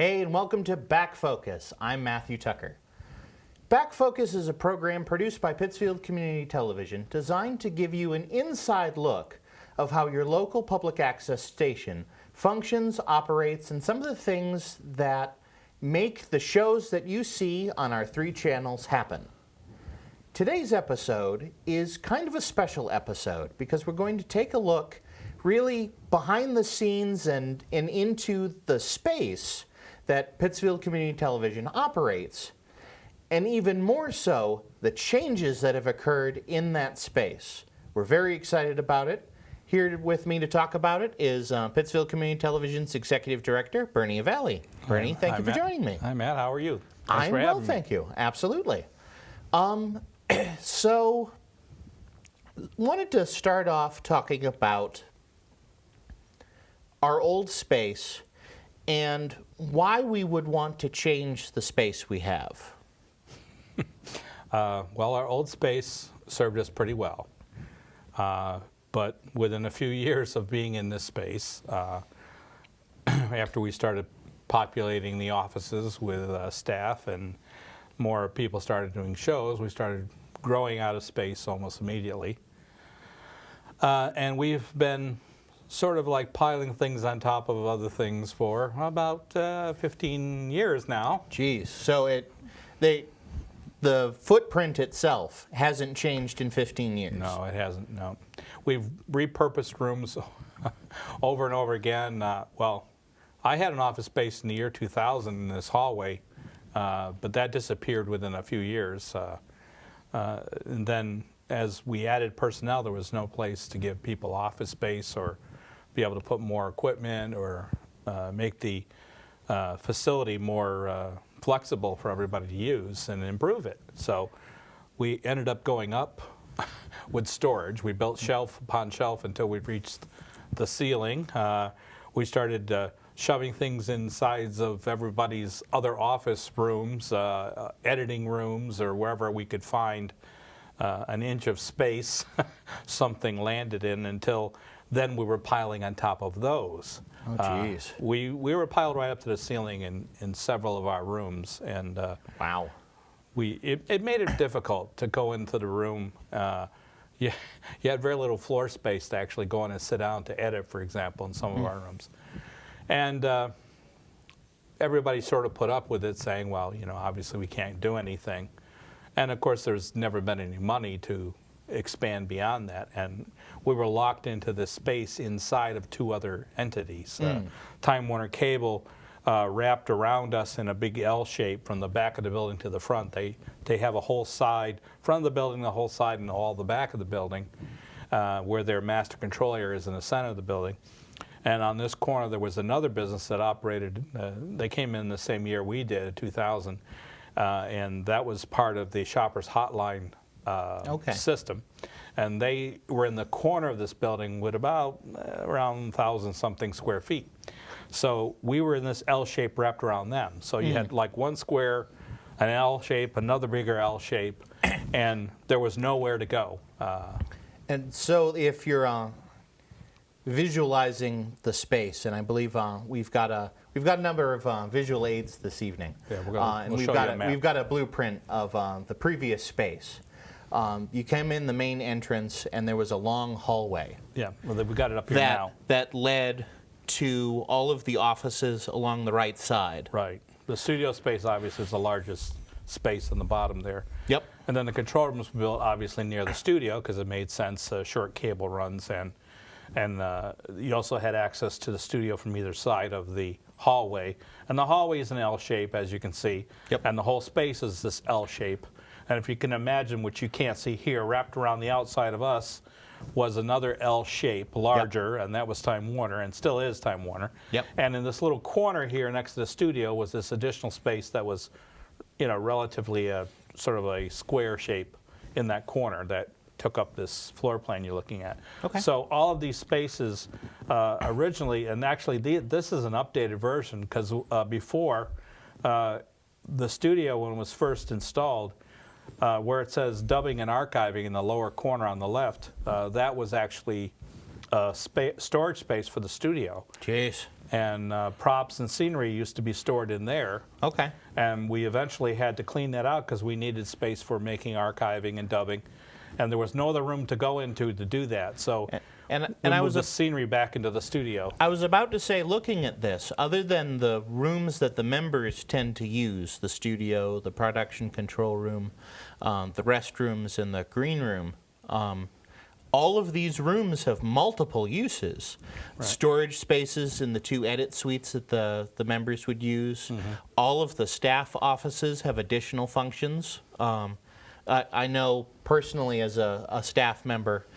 Hey, and welcome to Backfocus. I'm Matthew Tucker. Backfocus is a program produced by Pittsfield Community Television designed to give you an inside look of how your local public access station functions, operates, and some of the things that make the shows that you see on our 3 channels happen. Today's episode is kind of a special episode because we're going to take a look really behind the scenes and into the space that Pittsfield Community Television operates, and even more so, the changes that have occurred in that space. We're very excited about it. Here with me to talk about it is Pittsfield Community Television's Executive Director, Bernard Avalle. Bernie, thank you for joining me. Hi, Matt. How are you? I'm well, thank you. Absolutely. So, wanted to start off talking about our old space and why we would want to change the space we have. Well, our old space served us pretty well. But within a few years of being in this space, after we started populating the offices with staff and more people started doing shows, we started growing out of space almost immediately. And we've been sort of like piling things on top of other things for about 15 years now. Geez, so the footprint itself hasn't changed in 15 years. No, it hasn't, no. We've repurposed rooms over and over again. Well, I had an office space in the year 2000 in this hallway, but that disappeared within a few years. And then as we added personnel, there was no place to give people office space or be able to put more equipment or make the facility more flexible for everybody to use and improve it. So we ended up going up with storage. We built shelf upon shelf until we reached the ceiling. We started shoving things insides of everybody's other office rooms, editing rooms, or wherever we could find an inch of space something landed in, until then we were piling on top of those. Oh, geez. We were piled right up to the ceiling in several of our rooms, and wow. It made it difficult to go into the room. You had very little floor space to actually go in and sit down to edit, for example, in some of our rooms. And everybody sort of put up with it, saying, well, you know, obviously we can't do anything. And of course, there's never been any money to expand beyond that, and we were locked into this space inside of 2 other entities. Time Warner Cable wrapped around us in a big L shape from the back of the building to the front. They have a whole side, front of the building, the whole side, and all the back of the building, where their master control area is in the center of the building. And on this corner, there was another business that operated. They came in the same year we did, 2000, and that was part of the Shoppers Hotline system. And they were in the corner of this building with about around 1,000-something square feet. So we were in this L shape wrapped around them. So you had like one square, an L shape, another bigger L shape, and there was nowhere to go. And so if you're visualizing the space, and I believe we've got a number of visual aids this evening. Yeah, we've got a blueprint of the previous space. You came in the main entrance, and there was a long hallway. Yeah, well, we got it up here now. That led to all of the offices along the right side. Right. The studio space, obviously, is the largest space on the bottom there. Yep. And then the control rooms were built, obviously, near the studio, because it made sense, short cable runs, and you also had access to the studio from either side of the hallway. And the hallway is an L shape, as you can see. Yep. And the whole space is this L shape. And if you can imagine, what you can't see here, wrapped around the outside of us was another L shape, larger, and that was Time Warner, and still is Time Warner. Yep. And in this little corner here next to the studio was this additional space that was, you know, relatively sort of a square shape in that corner that took up this floor plan you're looking at. Okay. So all of these spaces originally, and actually this is an updated version, because before the studio, when it was first installed, where it says dubbing and archiving in the lower corner on the left, that was actually storage space for the studio. Jeez. and props and scenery used to be stored in there. Okay. And we eventually had to clean that out because we needed space for making archiving and dubbing, and there was no other room to go into to do that. So And we I moved was the scenery back into the studio. I was about to say, looking at this, other than the rooms that the members tend to use, the studio, the production control room, the restrooms, and the green room, all of these rooms have multiple uses. Right. Storage spaces in the 2 edit suites that the members would use. All of the staff offices have additional functions. I know personally as a staff member,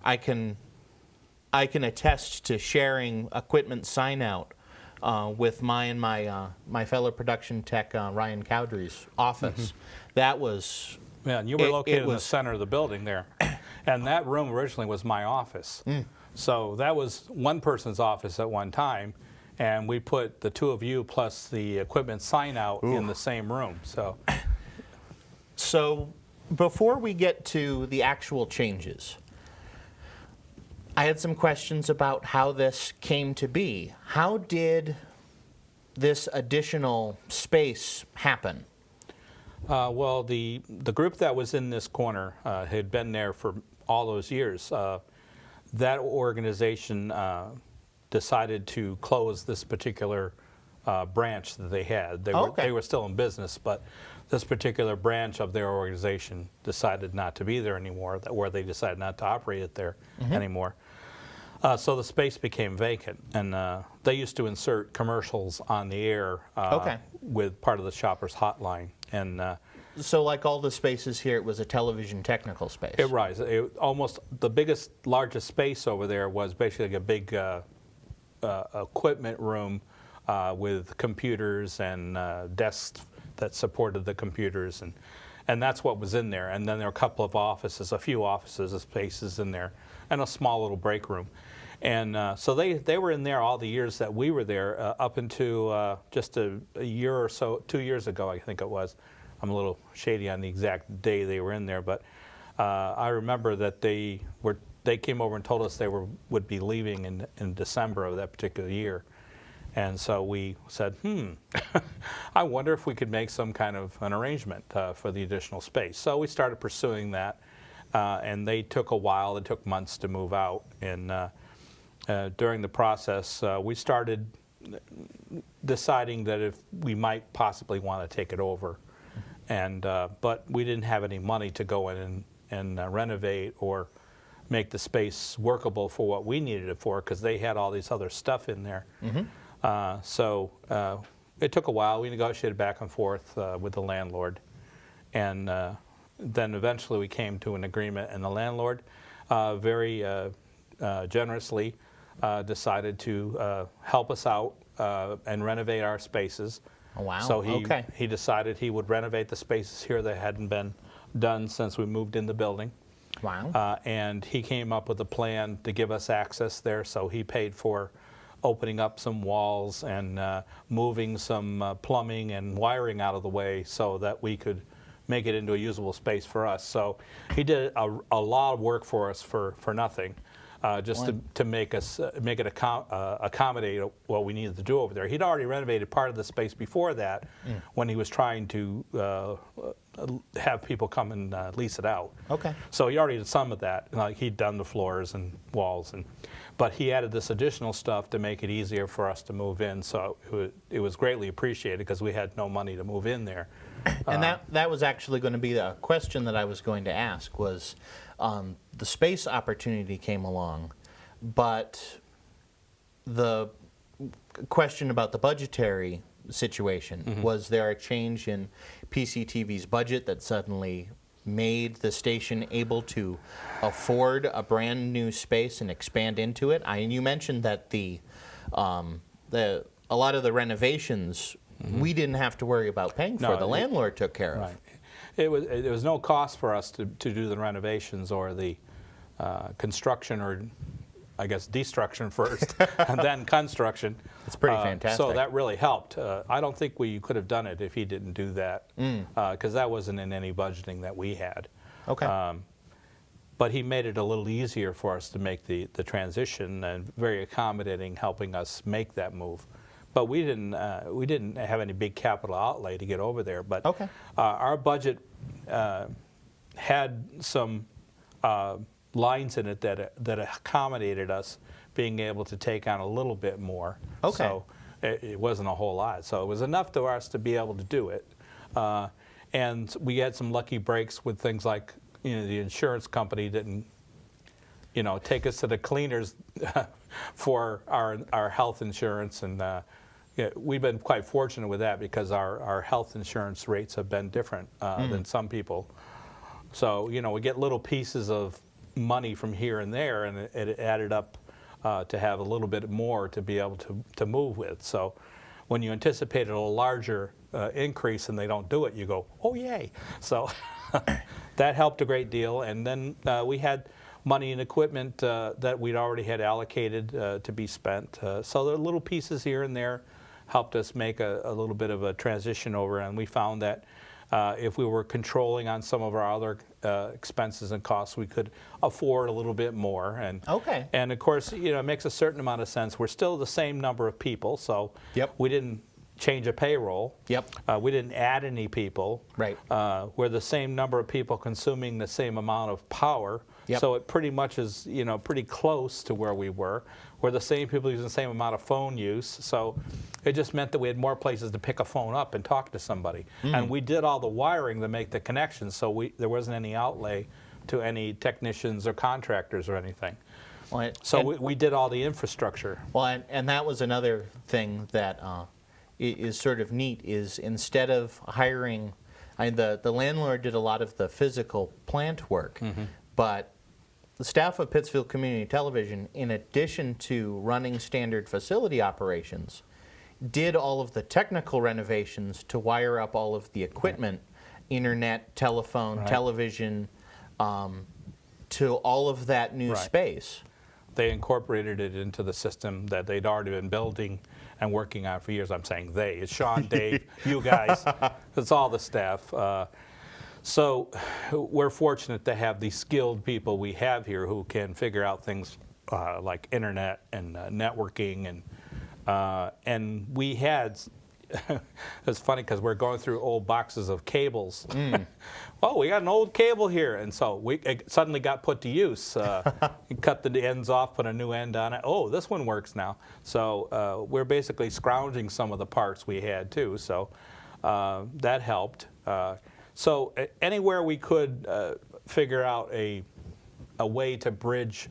I can attest to sharing equipment sign out with my fellow production tech Ryan Cowdery's office. That was Yeah, and you were located in the was- center of the building there. And that room originally was my office. So that was one person's office at one time, and we put the 2 of you plus the equipment sign out in the same room. So before we get to the actual changes, I had some questions about how this came to be. How did this additional space happen? Well, the group that was in this corner had been there for all those years. That organization decided to close this particular branch that they had. They were still in business, but this particular branch of their organization decided not to be there anymore, where they decided not to operate it there anymore. So the space became vacant, and they used to insert commercials on the air with part of the Shoppers Hotline. And So like all the spaces here, it was a television technical space. almost the largest space over there was basically a big equipment room with computers and desks that supported the computers, and that's what was in there. And then there were a couple of offices, a few offices of spaces in there, and a small little break room. And so they were in there all the years that we were there, up into just a year or so, 2 years ago, I think it was. I'm a little shady on the exact day they were in there, but I remember that they came over and told us they would be leaving in December of that particular year. And so we said, I wonder if we could make some kind of an arrangement for the additional space. So we started pursuing that, and they took a while. It took months to move out. And during the process, we started deciding that if we might possibly want to take it over. And but we didn't have any money to go in and renovate or make the space workable for what we needed it for, because they had all these other stuff in there. So it took a while. We negotiated back and forth with the landlord, and then eventually we came to an agreement, and the landlord very generously decided to help us out and renovate our spaces. Oh, wow. So he decided he would renovate the spaces here that hadn't been done since we moved in the building. Wow. And he came up with a plan to give us access there, so he paid for opening up some walls and moving some plumbing and wiring out of the way so that we could make it into a usable space for us. So he did a lot of work for us for nothing, just to make it accommodate what we needed to do over there. He'd already renovated part of the space before that when he was trying to have people come and lease it out. Okay. So he already did some of that. Like he'd done the floors and walls, but he added this additional stuff to make it easier for us to move in. So it was greatly appreciated because we had no money to move in there. And that was actually going to be a question that I was going to ask was, the space opportunity came along, but the question about the budgetary situation, was there a change in PCTV's budget that suddenly made the station able to afford a brand new space and expand into it? You mentioned that a lot of the renovations we didn't have to worry about paying for. The landlord took care of. Right. It was no cost for us to do the renovations or the construction, or I guess destruction first and then construction. It's pretty fantastic. So that really helped. I don't think we could have done it if he didn't do that, because that wasn't in any budgeting that we had. Okay. but he made it a little easier for us to make the transition, and very accommodating, helping us make that move. But we didn't have any big capital outlay to get over there. But Okay. Our budget had some lines in it that accommodated us being able to take on a little bit more. Okay. So it wasn't a whole lot. So it was enough to us to be able to do it. And we had some lucky breaks with things like, the insurance company didn't, take us to the cleaners for our health insurance, and we've been quite fortunate with that because our health insurance rates have been different than some people. So we get little pieces of money from here and there, and it added up to have a little bit more to be able to move with. So when you anticipated a larger increase and they don't do it, you go, oh yay! So that helped a great deal. And then we had money and equipment that we'd already had allocated to be spent. So the little pieces here and there helped us make a little bit of a transition over, and we found that if we were controlling on some of our other expenses and costs, we could afford a little bit more. And Okay. And of course, it makes a certain amount of sense. We're still the same number of people, so Yep. we didn't change a payroll. Yep. We didn't add any people. Right. We're the same number of people consuming the same amount of power. Yep. So it pretty much is, pretty close to where we were. We're the same people using the same amount of phone use. So it just meant that we had more places to pick a phone up and talk to somebody. And we did all the wiring to make the connections, so there wasn't any outlay to any technicians or contractors or anything. Well, So we did all the infrastructure. Well, and that was another thing that is sort of neat, is instead of hiring, the landlord did a lot of the physical plant work, but the staff of Pittsfield Community Television, in addition to running standard facility operations, did all of the technical renovations to wire up all of the equipment, internet, telephone, television, to all of that new space. They incorporated it into the system that they'd already been building and working on for years. I'm saying they. It's Sean, Dave, you guys. It's all the staff. So we're fortunate to have these skilled people we have here who can figure out things like internet and networking. And we had, it's funny because we're going through old boxes of cables. Oh, we got an old cable here. And so it suddenly got put to use. You cut the ends off, put a new end on it. Oh, this one works now. So we're basically scrounging some of the parts we had too. So that helped. So anywhere we could figure out a way to bridge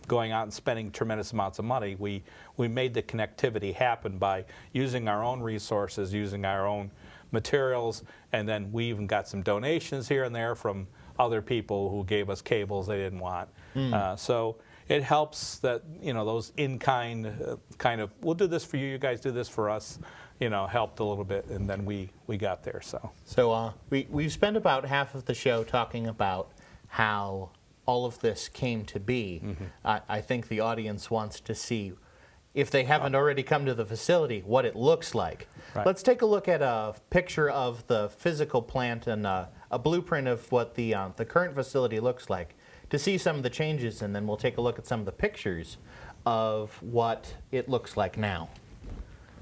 going out and spending tremendous amounts of money, we made the connectivity happen by using our own resources, using our own materials, and then we even got some donations here and there from other people who gave us cables they didn't want. So it helps that, those in-kind kind of, we'll do this for you, you guys do this for us, helped a little bit, and then we got there. So we've spent about half of the show talking about how all of this came to be. I think the audience wants to see, if they haven't already come to the facility, what it looks like. Right. Let's take a look at a picture of the physical plant and a blueprint of what the current facility looks like, to see some of the changes, and then we'll take a look at some of the pictures of what it looks like now.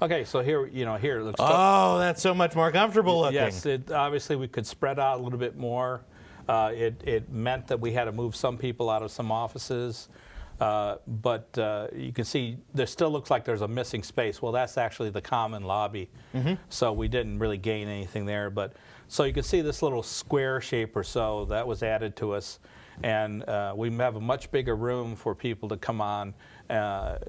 Okay, so here, here it looks. Oh, that's so much more comfortable looking. Yes, obviously we could spread out a little bit more. It meant that we had to move some people out of some offices, but you can see there still looks like there's a missing space. Well, that's actually the common lobby, so we didn't really gain anything there. But so you can see this little square shape or so that was added to us, and we have a much bigger room for people to come on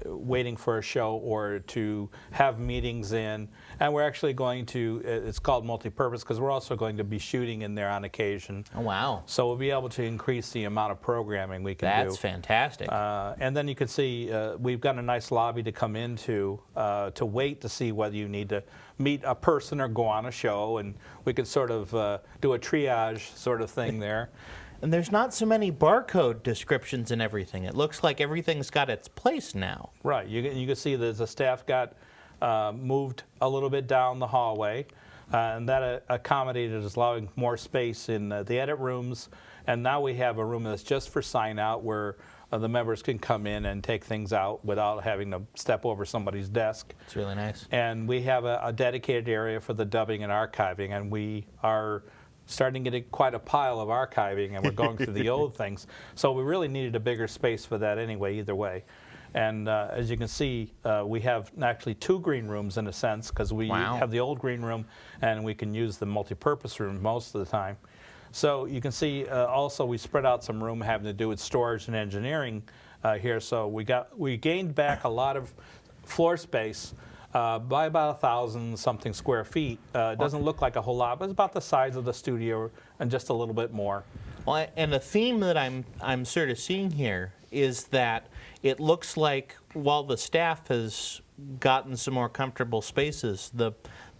waiting for a show or to have meetings in. And we're actually going to, it's called multipurpose, because we're also going to be shooting in there on occasion. Oh, wow. So we'll be able to increase the amount of programming we can do. That's fantastic. And then you can see we've got a nice lobby to come into to wait to see whether you need to meet a person or go on a show. And we can sort of do a triage sort of thing there. And there's not so many barcode descriptions and everything. It looks like everything's got its place now. Right. You can see that the staff got moved a little bit down the hallway, and that accommodated us, allowing more space in the edit rooms And now we have a room that's just for sign out where the members can come in and take things out without having to step over somebody's desk. It's really nice. And we have a dedicated area for the dubbing and archiving, and we are starting to get quite a pile of archiving, and we're going through the old things. So we really needed a bigger space for that anyway, either way. And as you can see, we have actually 2 green rooms in a sense, because we have the old green room and we can use the multi-purpose room most of the time. So you can see also we spread out some room having to do with storage and engineering here. So we gained back a lot of floor space by about 1,000-something square feet. It doesn't look like a whole lot, but it's about the size of the studio and just a little bit more. Well, and a theme that I'm sort of seeing here is that it looks like while the staff has gotten some more comfortable spaces, the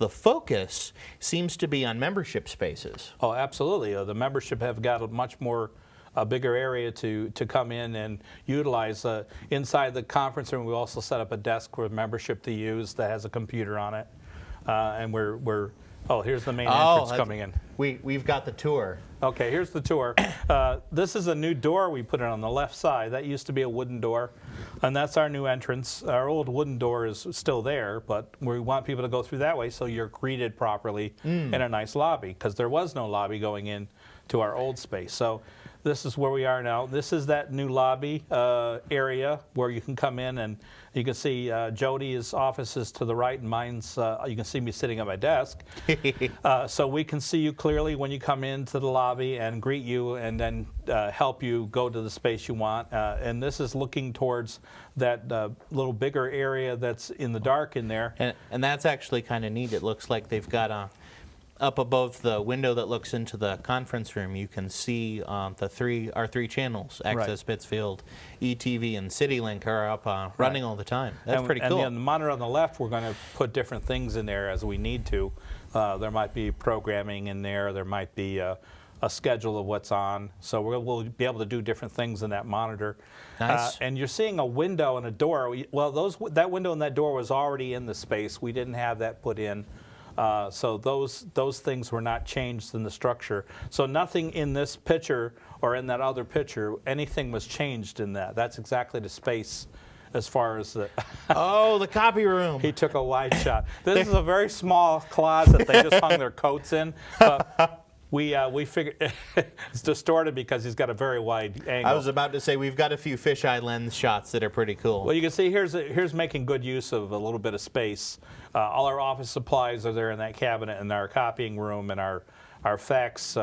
focus seems to be on membership spaces. Oh, absolutely. The membership have got a bigger area to come in and utilize. Inside the conference room, we also set up a desk for membership to use that has a computer on it. And here's the main entrance coming in. We've got the tour. Okay, here's the tour. This is a new door we put in on the left side. That used to be a wooden door, and that's our new entrance. Our old wooden door is still there, but we want people to go through that way so you're greeted properly in a nice lobby, because there was no lobby going in to our old space. So this is where we are now. This is that new lobby area where you can come in, and you can see Jody's office is to the right, and mine's, you can see me sitting at my desk. So we can see you clearly when you come into the lobby and greet you and then help you go to the space you want. And this is looking towards that little bigger area that's in the dark in there. And that's actually kind of neat. It looks like they've got up above the window that looks into the conference room, you can see our 3 channels, Access Pittsfield, ETV, and CityLink are up running all the time. That's pretty cool. And the monitor on the left, we're going to put different things in there as we need to. There might be programming in there. There might be a schedule of what's on. So we'll be able to do different things in that monitor. Nice. And you're seeing a window and a door. Well, that window and that door was already in the space. We didn't have that put in. So those things were not changed in the structure. So nothing in this picture or in that other picture, anything was changed in that. That's exactly the space as far as the... Oh, the copy room. He took a wide shot. This is a very small closet they just hung their coats in. We figured it's distorted because he's got a very wide angle. I was about to say we've got a few fisheye lens shots that are pretty cool. Well, you can see here's making good use of a little bit of space. All our office supplies are there in that cabinet, and our copying room and our fax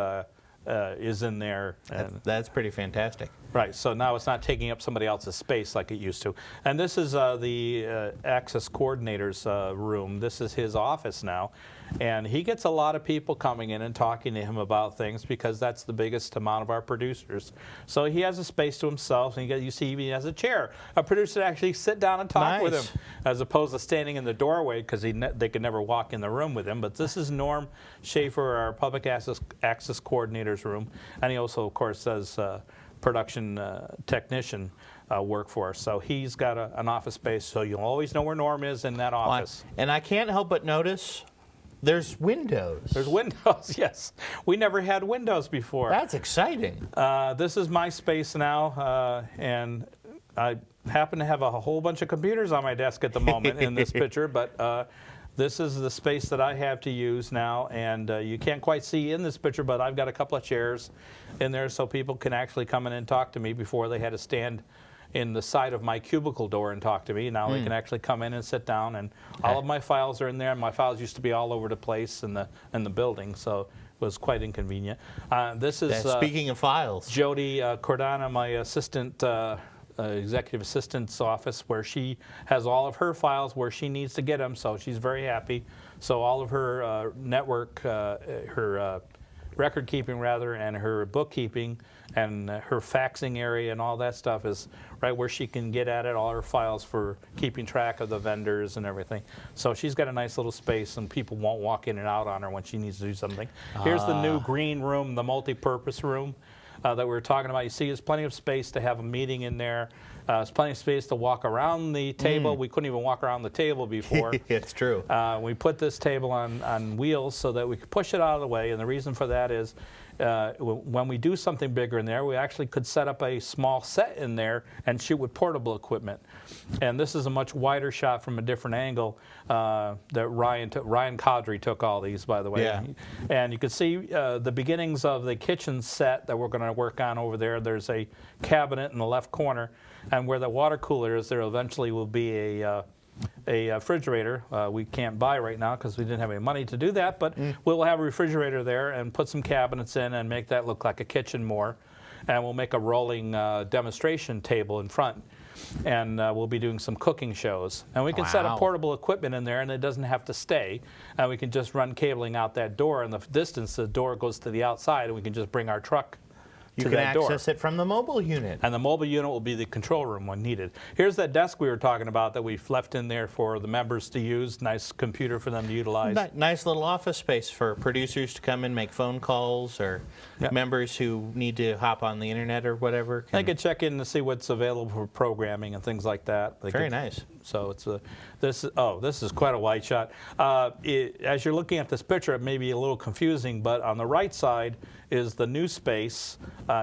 is in there. And that's pretty fantastic. Right, so now it's not taking up somebody else's space like it used to. And this is the Access Coordinator's room. This is his office now. And he gets a lot of people coming in and talking to him about things because that's the biggest amount of our producers. So he has a space to himself, and you see he has a chair. A producer actually sit down and talk with him, as opposed to standing in the doorway because they could never walk in the room with him. But this is Norm Schaefer, our Public Access Coordinator's room. And he also, of course, does production technician work for us. So he's got an office space, so you'll always know where Norm is in that office. And I can't help but notice there's windows. There's windows, yes. We never had windows before. That's exciting. This is my space now, and I happen to have a whole bunch of computers on my desk at the moment in this picture, but this is the space that I have to use now, and you can't quite see in this picture, but I've got a couple of chairs in there so people can actually come in and talk to me. Before they had to stand in the side of my cubicle door and talk to me. Now they can actually come in and sit down, and all of my files are in there. My files used to be all over the place in the building, so it was quite inconvenient. This is speaking of files, Jody Cordana, my assistant, executive assistant's office, where she has all of her files where she needs to get them, so she's very happy. So all of her network, her record keeping rather, and her bookkeeping and her faxing area and all that stuff is right where she can get at it, all her files for keeping track of the vendors and everything. So she's got a nice little space, and people won't walk in and out on her when she needs to do something. Here's the new green room, the multi-purpose room that we were talking about. You see there's plenty of space to have a meeting in there, There's plenty of space to walk around the table. We couldn't even walk around the table before. It's true. We put this table on wheels so that we could push it out of the way, and the reason for that is when we do something bigger in there, we actually could set up a small set in there and shoot with portable equipment. And this is a much wider shot from a different angle that Ryan Caudry took all these, by the way. Yeah. And you can see the beginnings of the kitchen set that we're going to work on over there. There's a cabinet in the left corner, and where the water cooler is, there eventually will be a refrigerator. We can't buy right now because we didn't have any money to do that, but we'll have a refrigerator there and put some cabinets in and make that look like a kitchen more. And we'll make a rolling demonstration table in front. And we'll be doing some cooking shows. And we can set up portable equipment in there, and it doesn't have to stay. And we can just run cabling out that door. In the distance, the door goes to the outside, and we can just bring our truck You to can that door. access it from the mobile unit. And the mobile unit will be the control room when needed. Here's that desk we were talking about that we've left in there for the members to use. Nice computer for them to utilize. Nice little office space for producers to come and make phone calls, or members who need to hop on the internet or whatever. They can check in to see what's available for programming and things like that. Very nice. So it's this is quite a wide shot. As you're looking at this picture, it may be a little confusing, but on the right side is the new space.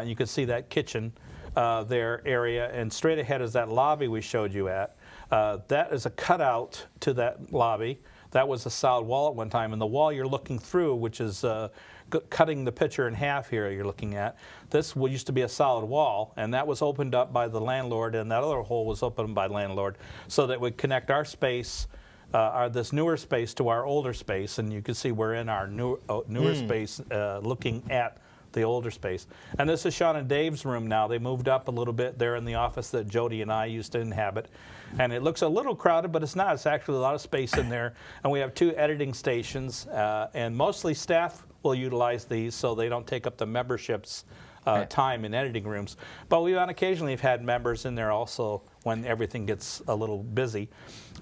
You can see that kitchen there area, and straight ahead is that lobby we showed you at. That is a cutout to that lobby. That was a solid wall at one time, and the wall you're looking through, which is cutting the picture in half here you're looking at, this used to be a solid wall, and that was opened up by the landlord, and that other hole was opened by the landlord, so that we connect our space, this newer space, to our older space, and you can see we're in our newer space looking at the older space. And this is Sean and Dave's room now. They moved up a little bit. They're in the office that Jody and I used to inhabit. And it looks a little crowded, but it's not. It's actually a lot of space in there. And we have 2 editing stations, and mostly staff will utilize these so they don't take up the membership's time in editing rooms. But we occasionally have had members in there also when everything gets a little busy.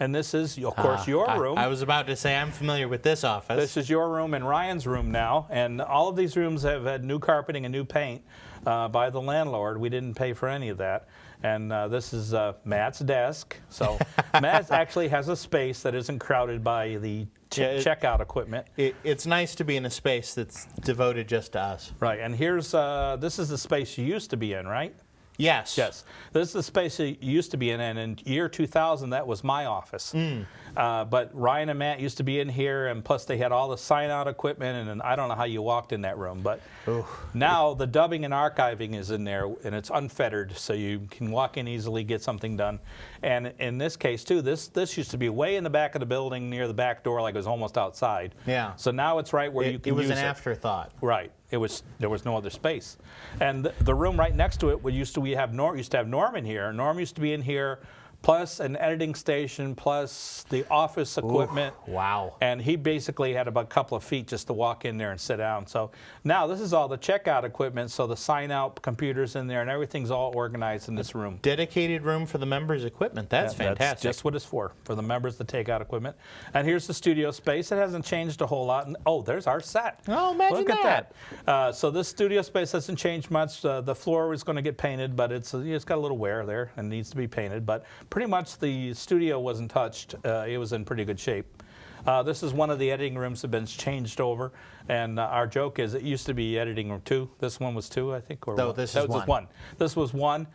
And this is, of course, your room. I was about to say I'm familiar with this office. This is your room and Ryan's room now. And all of these rooms have had new carpeting and new paint by the landlord. We didn't pay for any of that. And this is Matt's desk. So Matt actually has a space that isn't crowded by the checkout equipment. It's nice to be in a space that's devoted just to us. Right, and here's, this is the space you used to be in, right? Yes. Yes. This is the space you used to be in, and in year 2000, that was my office. But Ryan and Matt used to be in here, and plus they had all the sign-out equipment, and I don't know how you walked in that room. But now the dubbing and archiving is in there, and it's unfettered, so you can walk in easily, get something done. And in this case, too, this used to be way in the back of the building near the back door, like it was almost outside. Yeah. So now it's right where you can use it. It was an afterthought. Right. There was no other space, and the room right next to it used to have Norm in here. Norm used to be in here, plus an editing station, plus the office equipment. Ooh, wow. And he basically had about a couple of feet just to walk in there and sit down. So now this is all the checkout equipment, so the sign-out computers in there, and everything's all organized in this room. Dedicated room for the members' equipment. That's fantastic. That's just what it's for the members to take out equipment. And here's the studio space. It hasn't changed a whole lot. And, there's our set. Oh, imagine Look at that. So this studio space hasn't changed much. The floor is going to get painted, but it's got a little wear there and needs to be painted. But pretty much the studio wasn't touched. It was in pretty good shape. This is one of the editing rooms that have been changed over, and our joke is it used to be editing room 2. This one was 2, I think. Or no, this is 1. This was 1,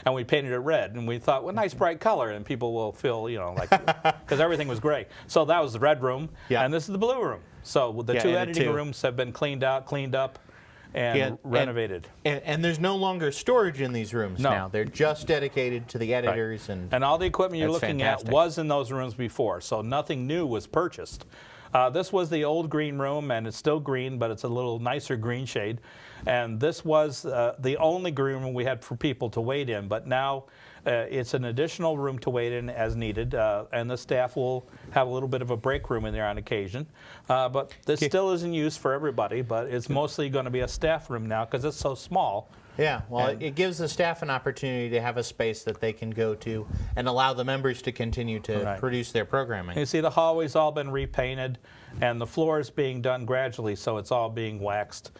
and we painted it red, and we thought, well, nice bright color, and people will feel, like, because everything was gray. So that was the red room, and this is the blue room. So the 2 editing rooms have been cleaned up, and renovated. And there's no longer storage in these rooms now. They're just dedicated to the editors. Right. And all the equipment you're looking at was in those rooms before, so nothing new was purchased. This was the old green room, and it's still green, but it's a little nicer green shade. And this was the only green room we had for people to wait in, but now it's an additional room to wait in as needed, and the staff will have a little bit of a break room in there on occasion. But this still isn't used for everybody, but it's mostly going to be a staff room now because it's so small. Yeah, well, it gives the staff an opportunity to have a space that they can go to and allow the members to continue to produce their programming. You see the hallway's all been repainted, and the floor is being done gradually, so it's all being waxed.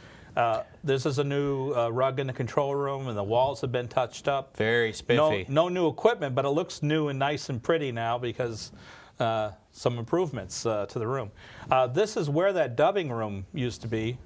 This is a new rug in the control room, and the walls have been touched up. Very spiffy. No new equipment, but it looks new and nice and pretty now because some improvements to the room. This is where that dubbing room used to be.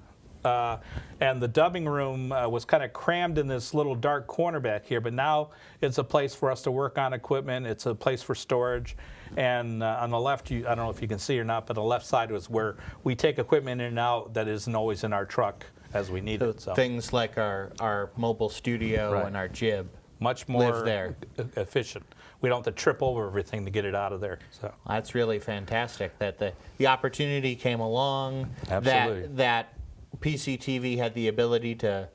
And the dubbing room was kind of crammed in this little dark corner back here, but now it's a place for us to work on equipment. It's a place for storage. And on the left, I don't know if you can see or not, but the left side was where we take equipment in and out that isn't always in our truck as we need it. So things like our mobile studio Right. and our jib. much more live there. efficient. We don't have to trip over everything to get it out of there. So That's really fantastic that the opportunity came along. Absolutely. That PCTV had the ability to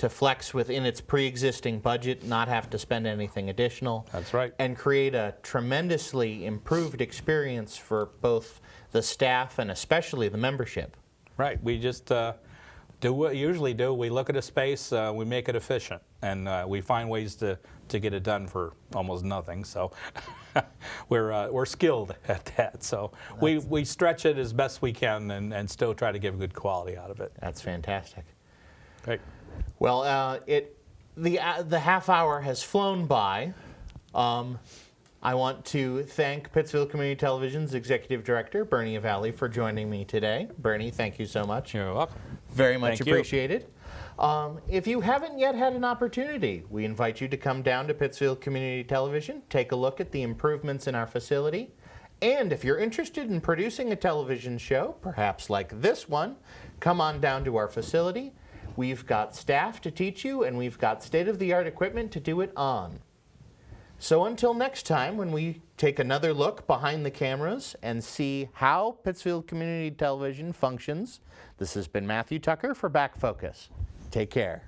flex within its pre-existing budget, not have to spend anything additional. That's right. And create a tremendously improved experience for both the staff and especially the membership. Right. We just do what we usually do. We look at a space, we make it efficient, and we find ways to get it done for almost nothing. So we're skilled at that. So we stretch it as best we can and still try to give good quality out of it. That's fantastic. Great. Well, the half hour has flown by. I want to thank Pittsfield Community Television's Executive Director, Bernard Avalle, for joining me today. Bernie, thank you so much. You're welcome. Very much Thank you. appreciated. If you haven't yet had an opportunity, we invite you to come down to Pittsfield Community Television, take a look at the improvements in our facility, and if you're interested in producing a television show, perhaps like this one, come on down to our facility. We've got staff to teach you, and we've got state-of-the-art equipment to do it on. So until next time, when we take another look behind the cameras and see how Pittsfield Community Television functions, this has been Matthew Tucker for Backfocus. Take care.